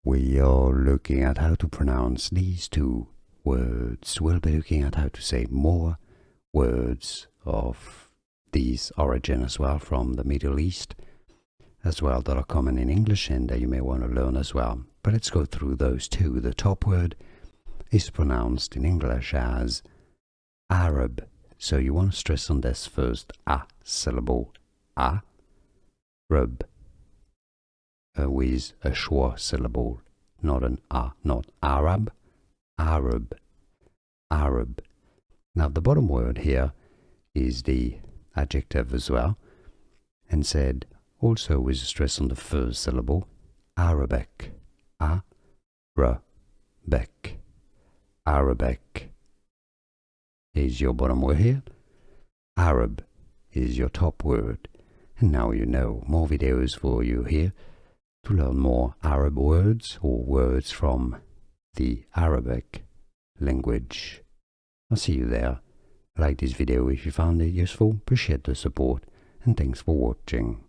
we are looking at how to pronounce these two words. We'll be looking at how to say more words of these origin as well from the Middle East as well that are common in English and that you may want to learn as well. But let's go through those two. The top word is pronounced in English as Arab. So you want to stress on this first A syllable, A, rub, with a schwa syllable, not an A, not Arab, Arab, Arab. Now the bottom word here is the adjective as well, and said also with a stress on the first syllable, Arabic, A-ra-bec, Arabic is your bottom word here. Arab is your top word. And now you know. More videos for you here to learn more Arab words or words from the Arabic language. I'll see you there. Like this video if you found it useful. Appreciate the support and thanks for watching.